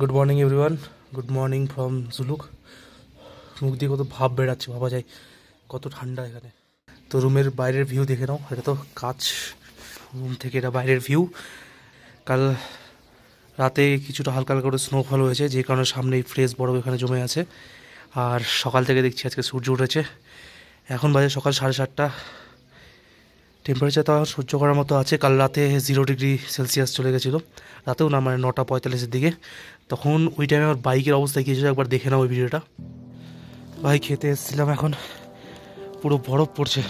Good morning everyone, good morning from Zuluk. মুখ দিয়ে কত ভাব বেড়াচ্ছে, ভাবা যায় কত ঠান্ডা এখানে। তো রুমের বাইরের ভিউ দেখে নাও, এটা তো কাঁচ, রুম থেকে এটা বাইরের ভিউ। কাল রাতে কিছুটা হালকা হালকা করে স্নোফল হয়েছে, যে কারণে সামনেই ফ্রেশ বরফ এখানে জমে আছে। আর সকাল থেকে দেখছি আজকে সূর্য উঠেছে। এখন বাজে সকাল 7:30। টেম্পারেচার তো সহ্য করার মতো আছে। কাল রাতে 0 ডিগ্রি সেলসিয়াস চলে গেছিলো, রাতেও না, মানে 9টা 45-এর দিকে। তখন ওই টাইমে আমার বাইকের অবস্থা কী ছিল একবার দেখে নাও ওই ভিডিওটা। বাইক খেতে এসেছিলাম, এখন পুরো বরফ পড়ছে।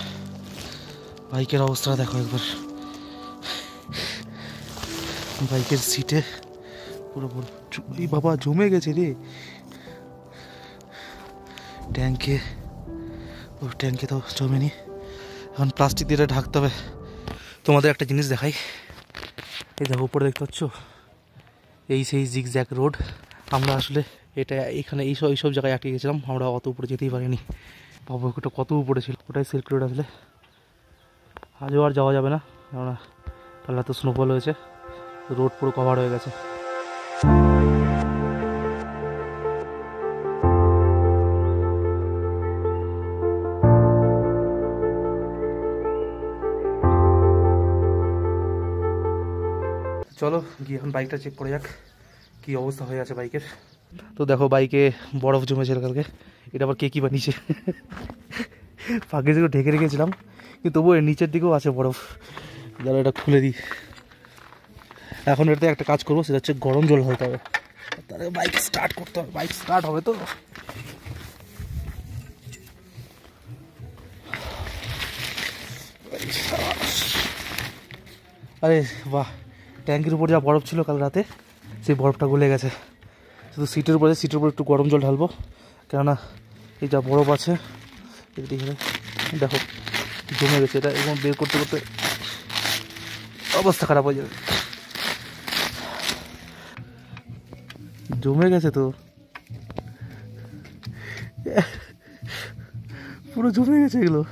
বাইকের অবস্থা দেখো একবার, বাইকের সিটে পুরো বরফ। এই বাবা জমে গেছে রে ট্যাঙ্কে। ও ট্যাঙ্কে তো জমেনি, এখন প্লাস্টিক দিয়ে ঢাকতে হবে। তোমাদের একটা জিনিস দেখাই, এই দেখো উপরে দেখতে পাচ্ছ, এই সেই জিগজ্যাগ রোড। আমরা আসলে এটা এখানে এইসব জায়গায় আটকে গেছিলাম, আমরা অত উপরে যেতেই পারিনি। বাবু ওটা কত উপরে ছিল, ওটাই সিল্ক রোড। আসলে আজও আর যাওয়া যাবে না, কেননা কাল রাতে স্নোফল হয়েছে, রোড পুরো কভার হয়ে গেছে। চলো গিয়ে এখন বাইকটা চেক করে যাক কী অবস্থা হয়ে আছে বাইকের। তো দেখো বাইকে বরফ জমেছিল কালকে, এটা আবার কে কী বানিয়েছে। ফাঁকে যেগুলো ঢেকে রেখেছিলাম, কিন্তু তবুও এর নিচের দিকেও আছে বরফ। যারা এটা খুলে দিই, এখন এটাতে একটা কাজ করবো, সেটা হচ্ছে গরম জল হতে হবে, তাহলে বাইক স্টার্ট করতে হবে। বাইক স্টার্ট হবে তো। আরে বাহ, ট্যাঙ্কির উপর যা বরফ ছিল কাল রাতে, সেই বরফটা গলে গেছে। শুধু সিটের উপর একটু গরম জল ঢালবো, কেননা এই যা বরফ আছে এদিকে দেখো জমে গেছে। এটা এবং বের করতে করতে অবস্থা খারাপ হয়ে যাবে। জমে গেছে তো, পুরো জমে গেছে এগুলো।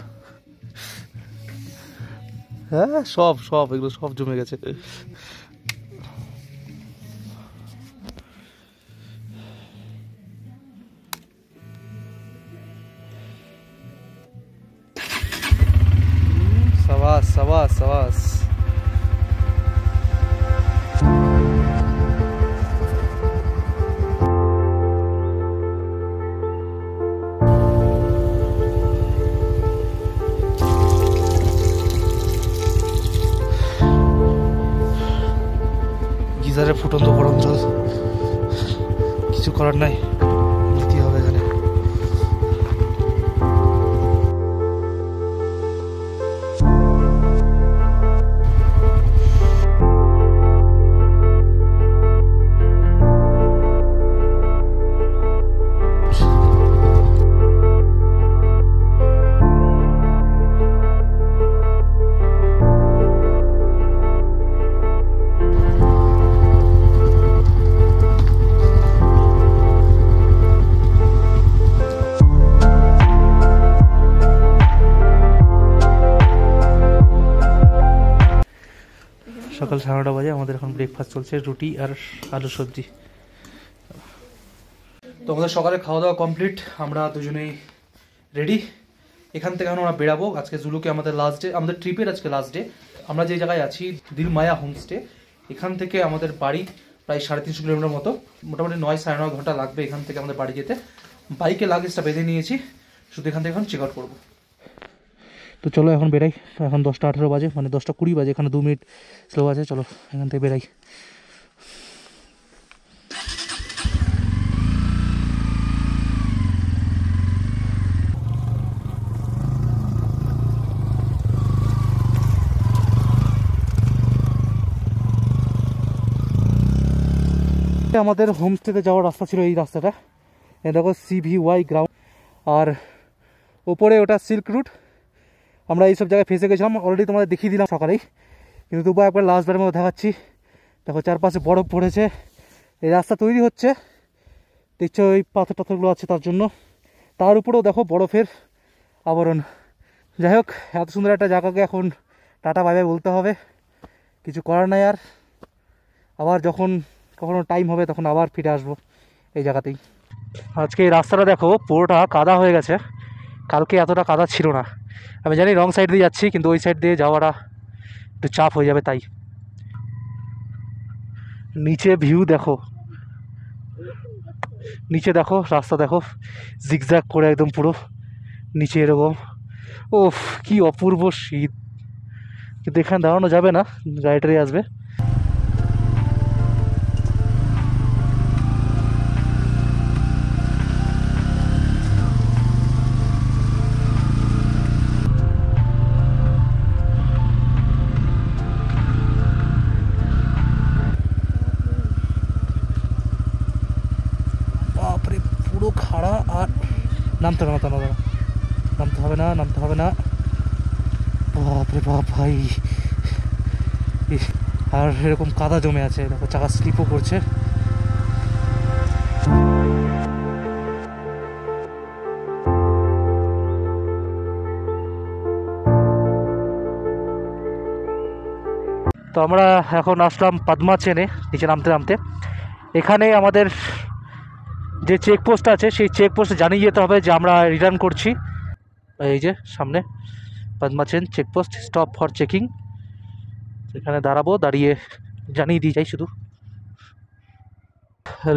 হ্যাঁ সব এগুলো সব জমে গেছে। সাবাস সাবাস সাবাস। গিজারে ফুটন্ত গরম জল, কিছু করার নাই, নিতে হবে এখানে। সকাল 9:30 বাজে, আমাদের এখন ব্রেকফাস্ট চলছে, রুটি আর আলু সবজি। তো আমাদের সকালে খাওয়া দাওয়া কমপ্লিট, আমরা দুজনেই রেডি। এখান থেকে এখন আমরা বেরাবো। আজকে জুলুকে আমাদের লাস্ট ডে, আমাদের ট্রিপের আজকে লাস্ট ডে। আমরা যে জায়গায় আছি দিলমায়া হোমস্টে, এখান থেকে আমাদের বাড়ি প্রায় 350 কিলোমিটার মতো, মোটামুটি 9-9.5 ঘন্টা লাগবে এখান থেকে আমাদের বাড়ি যেতে। বাইকে লাগেজটা বেঁধে নিয়েছি, শুধু এখান থেকে এখন চেক আউট করবো। তো চলো এখন বেরাই। এখন 10টা 18 বাজে, মানে 10টা 20 বাজে, এখানে 2 মিনিট স্লো আছে। চলো এখান থেকে বেরাই। আমাদের হোমস্টেতে যাওয়ার রাস্তা ছিল এই রাস্তাটা, দেখো CVY গ্রাউন্ড, আর ওপরে ওটা সিল্ক রুট। আমরা এইসব জায়গায় ফেসে গেছিলাম, অলরেডি তোমাদের দেখিয়ে দিলাম সকালেই, কিন্তু তবুও একবার লাস্টবারের মতো দেখাচ্ছি। দেখো চারপাশে বরফ পড়েছে, এই রাস্তা তৈরি হচ্ছে, দেখছো ওই পাথর টাথরগুলো আছে তার জন্য, তার উপরেও দেখো বরফের আবরণ। যাই হোক, এত সুন্দর একটা জায়গাকে এখন টাটা বাই বাই বলতে হবে, কিছু করার নাই আর। আবার যখন কখনো টাইম হবে তখন আবার ফিরে আসবো এই জায়গাতেই। আজকে এই রাস্তাটা দেখো পুরোটা কাদা হয়ে গেছে, কালকে এতটা কাদা ছিল না। আমি জানি রং সাইড দিয়ে যাচ্ছি, কিন্তু ওই সাইড দিয়ে যাওয়াটা একটু চাপ হয়ে যাবে, তাই। নিচে ভিউ দেখো, নিচে দেখো রাস্তা দেখো, জিগজ্যাগ করে একদম পুরো নিচে এরকম। ওফ কি অপূর্ব শীত, কিন্তু এখানে দাঁড়ানো যাবে না, গাড়িটারি আসবে। বাপরে পুরো খাড়া, আর নামতে হবে না, নামতে হবে না, নামতে হবে না। বাপরে বাপ ভাই, আর এরকম কাদা জমে আছে, দেখো চাকা স্লিপও করছে। তো আমরা এখন আসলাম পদ্মা চেনে, নিচে নামতে নামতে। এখানে আমাদের যে চেকপোস্ট আছে সেই চেকপোস্টে জানিয়ে যেতে হবে যে আমরা রিটার্ন করছি। এই যে সামনে Padma chain checkpost, stop for checking. এখানে দাঁড়াবো, দাঁড়িয়ে জানিয়ে দিয়ে যাই শুধু।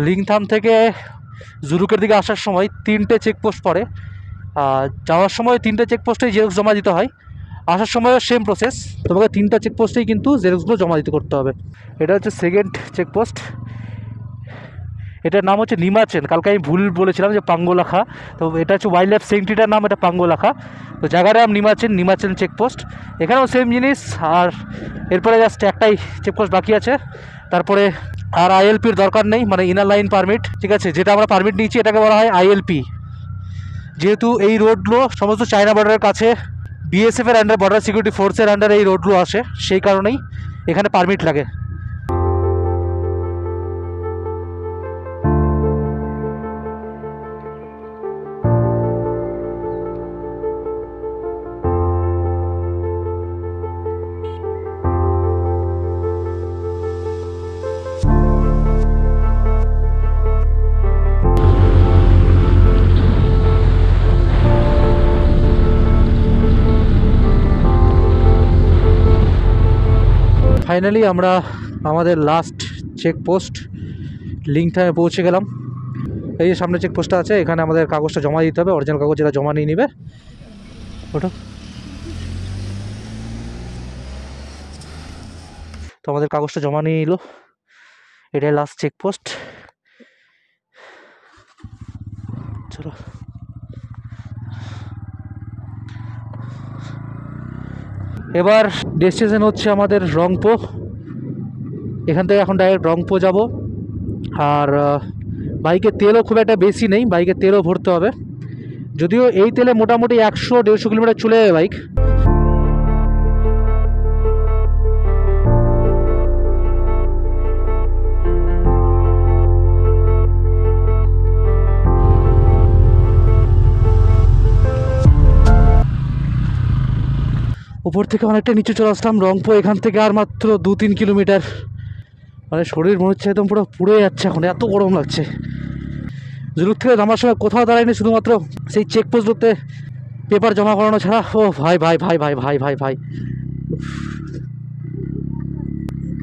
লিংথাম থেকে জুরুকের দিকে আসার সময় 3টে চেকপোস্ট পড়ে, যাওয়ার সময় 3টে চেকপোস্টেই জেরক্স জমা দিতে হয়, আসার সময়ও সেম প্রসেস, তোমাকে 3টা চেকপোস্টেই কিন্তু জেরক্সগুলো জমা দিতে করতে হবে। এটা হচ্ছে সেকেন্ড চেকপোস্ট, এটার নাম হচ্ছে নিমাচেন। কালকে আমি ভুল বলেছিলাম যে পাঙ্গোলাখা, তো এটা হচ্ছে ওয়াইল্ড লাইফ সেঞ্চুরিটার নাম, এটা পাঙ্গোলাখা। তো জায়গাটার নাম নিমাচেন চেকপোস্ট। এখানেও সেম জিনিস, আর এরপরে জাস্ট একটাই চেকপোস্ট বাকি আছে, তারপরে আর আইএলপির দরকার নেই, মানে ইনার লাইন পারমিট, ঠিক আছে, যেটা আমরা পারমিট নিয়েছি এটাকে বলা হয় আইএলপি। যেহেতু এই রোডগুলো সমস্ত চায়না বর্ডারের কাছে, বিএসএফ এর আন্ডার, বর্ডার সিকিউরিটি ফোর্সের আন্ডার এই রোডগুলো আসে, সেই কারণেই এখানে পারমিট লাগে। ফাইনালি আমরা আমাদের লাস্ট চেকপোস্ট লিংথামে পৌঁছে গেলাম। এই যে সামনে চেকপোস্টটা আছে, এখানে আমাদের কাগজটা জমা দিতে হবে, অরিজিনাল কাগজ, যেটা জমা নিয়ে নেবে ওটা। তো আমাদের কাগজটা জমা নিয়ে নিল, এটাই লাস্ট চেকপোস্ট। চলো এবার ডেস্টিনেশন হচ্ছে আমাদের রংপো। এখান থেকে এখন ডাইরেক্ট রংপো যাব। আর বাইকে তেলও খুব একটা বেশি নেই, বাইকে তেলও ভরতে হবে, যদিও এই তেলে মোটামুটি 100-150 কিলোমিটার চলে যাবে বাইক। উপর থেকে অনেকটা নিচে চলে আসলাম রংপো, এখান থেকে আর মাত্র 2-3 কিলোমিটার। মানে শরীর মনে হচ্ছে একদম পুরো পুড়ে যাচ্ছে, এখন এত গরম লাগছে। জুলুক থেকে নামার সময় কোথাও দাঁড়ায়নি, শুধুমাত্র সেই চেকপোস্টগুলোতে পেপার জমা করানো ছাড়া। ও ভাই ভাই ভাই ভাই ভাই ভাই ভাই,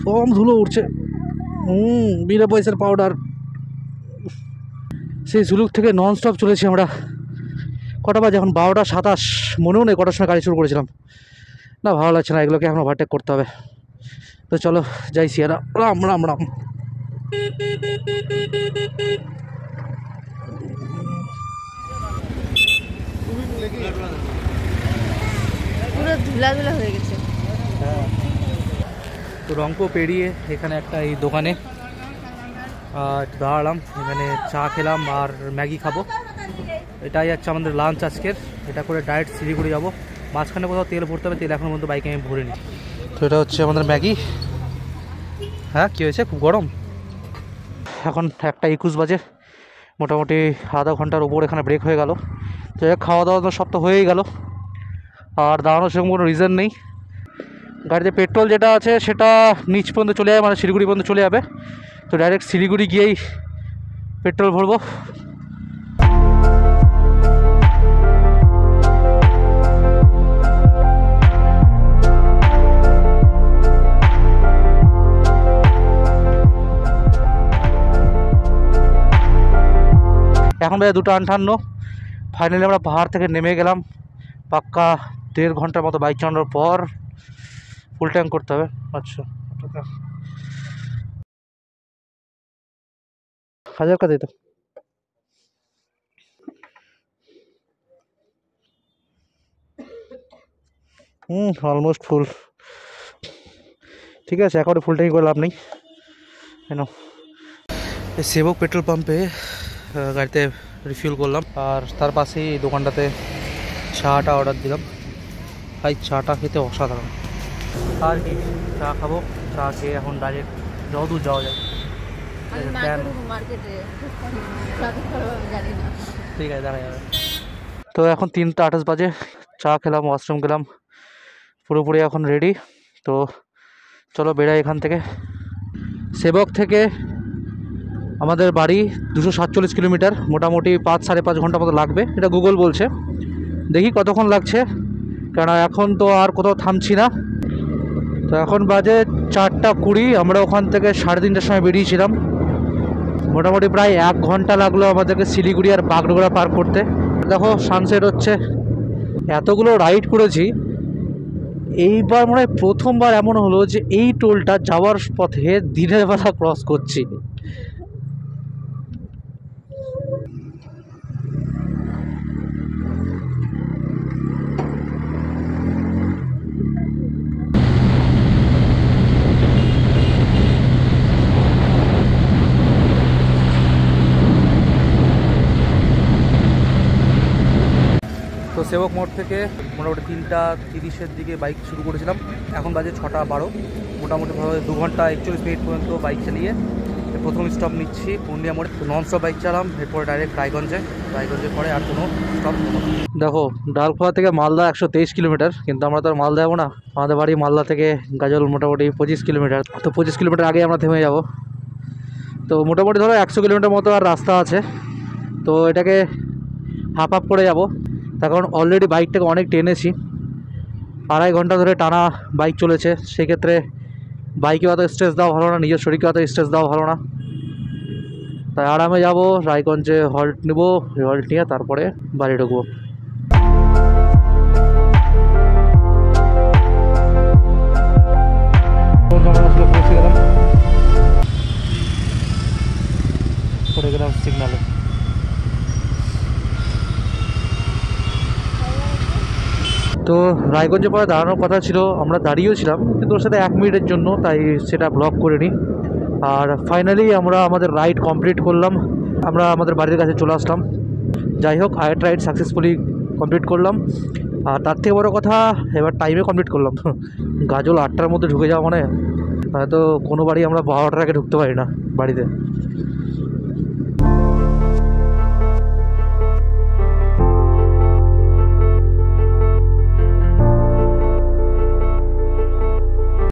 কম ধুলো উঠছে। বিনা পয়সার পাউডার। সেই জুলুক থেকে নন স্টপ চলেছি আমরা। কটা বাজে এখন? 12টা 27। মনেও নেই কটার সময় গাড়ি শুরু করেছিলাম। না ভালো লাগছে না, এগুলোকে এখন ওভারটেক করতে হবে। তো চলো যাই, সিয়ারা, রাম রাম রাম। পুরো ধুলা ধুলা হয়ে গেছে। তো রংপো পেরিয়ে এখানে একটা এই দোকানে দাঁড়ালাম, এখানে চা খেলাম আর ম্যাগি খাবো। এটাই হচ্ছে আমাদের লাঞ্চ আজকের। এটা করে ডাইরেক্ট শিলিগুড়ি যাবো। মাঝখানে কোথাও তেল ভরতে হবে, তেল এখনও পর্যন্ত বাইকে আমি ভরিনি। তো এটা হচ্ছে আমাদের ম্যাগি। হ্যাঁ কী হয়েছে, খুব গরম। এখন 1:21 বাজে, মোটামুটি আধা ঘন্টার উপর এখানে ব্রেক হয়ে গেল। তো খাওয়া দাওয়া তো সব তো হয়েই গেল, আর দাঁড়ানোর সেরকম কোনো রিজন নেই। গাড়িতে পেট্রোল যেটা আছে সেটা নিচ পর্যন্ত চলে যাবে, মানে শিলিগুড়ি পর্যন্ত চলে যাবে। তো ডাইরেক্ট শিলিগুড়ি গিয়েই পেট্রোল ভরবো। এখন বাজে 2:58। ফাইনালি আমরা পাহাড় থেকে নেমে গেলাম। পাক্কা 1.5 ঘন্টার মতো বাইক চালানোর পর ফুল ট্যাঙ্ক করতে হবে। আচ্ছা, 1000 का दे दो। Almost full. ঠিক আছে, এখন ফুল ট্যাঙ্ক করে লাভ নেই। কেন সেবক পেট্রোল পাম্পে গাড়িতে রিফিল করলাম, আর তার পাশেই এই দোকানটাতে চাটা অর্ডার দিলাম। ভাই চাটা খেতে অসাধারণ। আর কি, চা খাবো। চা খেয়ে এখন ডাইরেক্ট যত দূর যাওয়া যায়। ঠিক আছে, দেখা যাবে। তো এখন 3:28 বাজে। চা খেলাম, ওয়াশরুম গেলাম, পুরোপুরি এখন রেডি। তো চলো বেরাই এখান থেকে। সেবক থেকে আমাদের বাড়ি 247 কিলোমিটার, মোটামুটি 5-5.5 ঘন্টা মতো লাগবে, এটা গুগল বলছে। দেখি কতক্ষণ লাগছে, কেন এখন তো আর কোথাও থামছি না। তো এখন বাজে 4:20। আমরা ওখান থেকে 3:30টার সময় বেরিয়েছিলাম। মোটামুটি প্রায় 1 ঘন্টা লাগলো আমাদেরকে শিলিগুড়ি আর বাগডোগরা পার করতে। দেখো সানসেট হচ্ছে। এতগুলো রাইড করেছি, এইবার মনে হয় প্রথমবার এমন হলো যে এই টোলটা যাওয়ার পথে দিনের বেলা ক্রস করছি। তো সেবক মোড় থেকে মোটামুটি 3:30-এর দিকে বাইক শুরু করেছিলাম। এখন বাজে 6:12। মোটামুটিভাবে 2 ঘন্টা 41 মিনিট পর্যন্ত বাইক চালিয়ে প্রথম স্টপ নিচ্ছি পুরুলিয়া মোড়ে। নন স্টপ বাইক চালাম, এরপরে ডাইরেক্ট রায়গঞ্জের পরে আর কোনো স্টপ নেব না। দেখো ডালখোয়া থেকে মালদা 123 কিলোমিটার, কিন্তু আমরা তো আর মালদা যাবো না। আমাদের বাড়ি মালদা থেকে গাজল মোটামুটি 25 কিলোমিটার। তো 25 কিলোমিটার আগে আমরা থেমে যাব। তো মোটামুটি ধরো 100 কিলোমিটার মতো আর রাস্তা আছে। তো এটাকে হাফ হাফ করে যাব, তার কারণ অলরেডি বাইকটাকে অনেক টেনেছি। 2.5 ঘন্টা ধরে টানা বাইক চলেছে, সেক্ষেত্রে বাইকে অত স্ট্রেস দেওয়া ভালো না, নিজের শরীরকে অত স্ট্রেস দেওয়া ভালো না। তাই আরামে যাব, রায়গঞ্জে হল্ট নেব, হল্ট নিয়ে তারপরে বাড়ি ঢুকবো। পৌঁছে গেলাম, পড়ে গেলাম সিগনালে। তো রায়গঞ্জে পরে দাঁড়ানোর কথা ছিল, আমরা দাঁড়িয়েও ছিলাম, কিন্তু ওর সাথে 1 মিনিটের জন্য, তাই সেটা ব্লক করে নিই। আর ফাইনালি আমরা আমাদের রাইড কমপ্লিট করলাম, আমরা আমাদের বাড়ির কাছে চলে আসলাম। যাই হোক, আরেকটা রাইড সাকসেসফুলি কমপ্লিট করলাম। আর তার থেকে বড়ো কথা, এবার টাইমে কমপ্লিট করলাম। গাজল 8টার মধ্যে ঢুকে যাওয়া মানে হয়তো কোনো বাড়ি আমরা 12টার আগে ঢুকতে পারি না বাড়িতে।